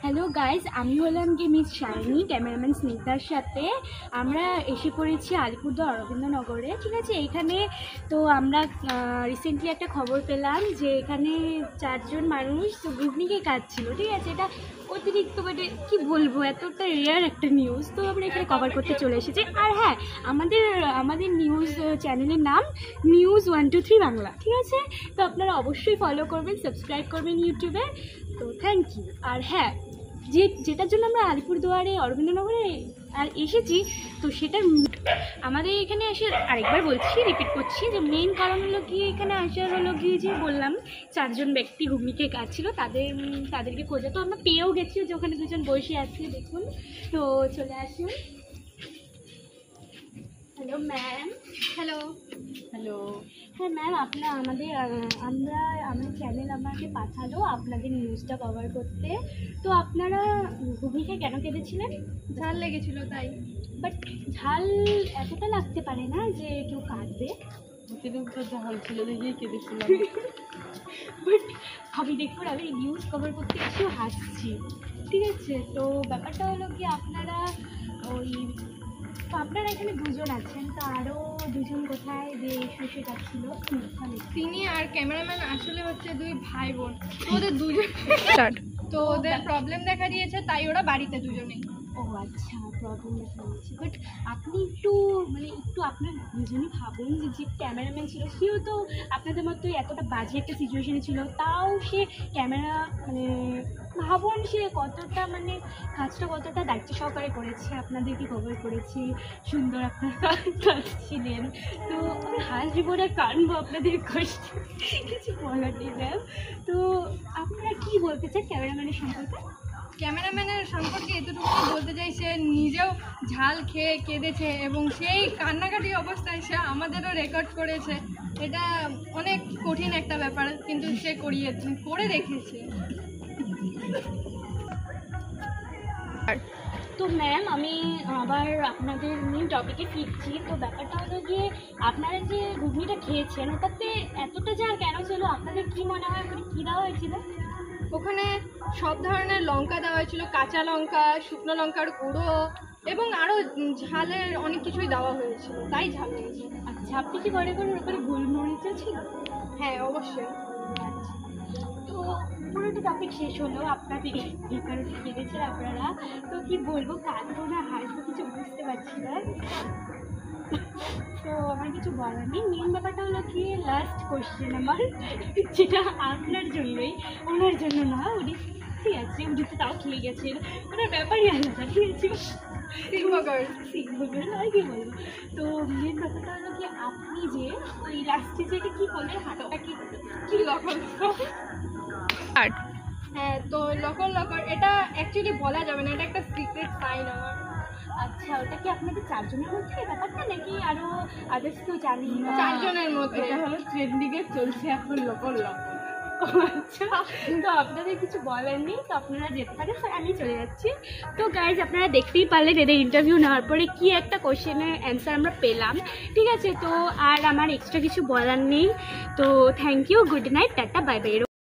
Hello guys, আমি হলাম কি মিস শাইনি, ক্যামেরাম্যান স্নিগ্ধার সাথে আমরা এসে পড়েছি আলিপুরদুয়ার অরবিন্দনগরে। ঠিক আছে, এখানে তো আমরা রিসেন্টলি একটা খবর পেলাম যে এখানে 4 জন মানুষ তো ঘুগনিকে কাটছিল। ঠিক আছে, এটা অতিরিক্ত মানে কী বলবো, এতটা রেয়ার একটা নিউজ, তো আমরা এখানে কভার করতে চলে এসেছি। আর হ্যাঁ, আমাদের নিউজ চ্যানেলের নাম নিউজ 123 বাংলা। ঠিক আছে, তো আপনারা অবশ্যই ফলো করবেন, সাবস্ক্রাইব করবেন ইউটিউবে। তো থ্যাংক ইউ। আর হ্যাঁ, যেটার জন্য আমরা আলিপুরদুয়ারে অরবিন্দনগরে আর এসেছি, তো সেটার আমাদের এখানে এসে আরেকবার বলছি, রিপিট করছি যে মেইন কারণ হলো কি, এখানে আসার হলো কি যে বললাম 4 জন ব্যক্তি ঘুগনিকে কাটছিল, তাদেরকে খোঁজা তো আমরা পেয়েও গেছি, যে ওখানে 2 জন বসে আছে দেখুন। তো চলে আসুন। Hello ma'am. হ্যালো। হ্যাঁ ম্যাম, আমাদের চ্যানেল আমাকে পাঠালো আপনাদের নিউজটা কভার করতে। তো আপনারা ঘুগনিকে কেন কেঁদেছিলেন? ঝাল লেগেছিল তাই। বাট ঝাল এতটা লাগতে পারে না যে কেউ কাটবে। অতিরিক্ত ঝাল ছিল দেখেই কেঁদেছিলাম। বাট আমি দেখুন, আমি নিউজ কভার করতে একটু হাসছি। ঠিক আছে, তো ব্যাপারটা হলো কি, আপনারা এখানে 2 জন আছেন, তো আরও 2 জন কোথায় যে শুষে যাচ্ছিল? তিনি আর ক্যামেরাম্যান আসলে হচ্ছে 2 ভাই বোন, ওদের 2 জন তো ওদের প্রবলেম দেখা দিয়েছে, তাই ওরা বাড়িতে 2 জনেই। ও আচ্ছা, প্রবলেম দেখা দিয়েছে। বাট আপনি একটু আপনার দুজনই ভাবুন, যে ক্যামেরাম্যান ছিল সেও তো আপনাদের মতোই এতটা বাজে একটা সিচুয়েশনে ছিল, তাও সে ভাবুন সে কতটা কাজটা কতটা দায়িত্ব সহকারে করেছে, আপনাদেরকে কভার করেছে, সুন্দর আপনারা ছিলেন। তো আমি হাসবো না, কানবো আপনাদের কষ্ট, কিছু বলার নেই ম্যাম। তো আপনারা কি বলতে চান ক্যামেরাম্যানের সম্পর্কে? ক্যামেরাম্যানের সম্পর্কে এতটুকু বলতে চাই, সে নিজেও ঝাল খেয়ে কেঁদেছে এবং সেই কান্নাকাটি অবস্থায় সে আমাদেরও রেকর্ড করেছে। এটা অনেক কঠিন একটা ব্যাপার, কিন্তু সে করে রেখেছে। তো ম্যাম, আমি আবার আপনাদের মেন টপিকে ফিরছি। তো ব্যাপারটা হলো যে আপনারা যে ঘুগনিটা খেয়েছেন, ওটাতে এতটা ঝাল কেন ছিল? আপনাদের কি মনে হয় ওখানে কী দেওয়া হয়েছিল? ওখানে সব ধরনের লঙ্কা দেওয়া হয়েছিল, কাঁচা লঙ্কা, শুকনো লঙ্কার গুঁড়ো এবং আরও ঝালের অনেক কিছুই দেওয়া হয়েছিল, তাই ঝাল হয়েছে। আচ্ছা, আপনি কি মনে করেন ওখানে গোলমরিচও ছিল? হ্যাঁ, অবশ্যই। আচ্ছা, তো পুরোটা টপিক শেষ হলো, আপনাদের এই কারণে কেঁদেছেন আপনারা। তো কি বলবো, কাঁদবো না হাসবো কিছু বুঝতে পারছি না। তো আমার কিছু বলার নেই। মেন ব্যাপারটা হলো কি, লাস্ট কোশ্চেন আমার, যেটা আপনার জন্যই, ওনার জন্য না। উনি ঠিক আছে, উনি তো তাও খেয়ে গেছেন, ওনার ব্যাপারই আলাদা। ঠিক আছে, শিখবো না কি বলবো। তো মেন ব্যাপারটা হলো কি, আপনি যে ওই লাস্টে যেটা কী করলেন, হাতটা কি লকর? হ্যাঁ, তো লকর এটা অ্যাকচুয়ালি বলা যাবে না, এটা একটা সিক্রেট সাইন আমার। আচ্ছা, ওটা কি আপনাদের 4 জনের মধ্যে ব্যাপারটা, নাকি আরও আদার্স কেউ জানি? 4 জনের মধ্যে। এটা হলো ট্রেন্ডিংয়ে চলছে এখন লকর। আচ্ছা, তো আপনাদের কিছু বলার নেই, তো আপনারা যেতে পারেন, আমি চলে যাচ্ছি। তো গাইজ, আপনারা দেখতেই পারলেন এদের ইন্টারভিউ নেওয়ার পরে কি একটা কোশ্চেনের অ্যান্সার আমরা পেলাম। ঠিক আছে, তো আর আমার এক্সট্রা কিছু বলার নেই। তো thank you, good night, tata, bye by.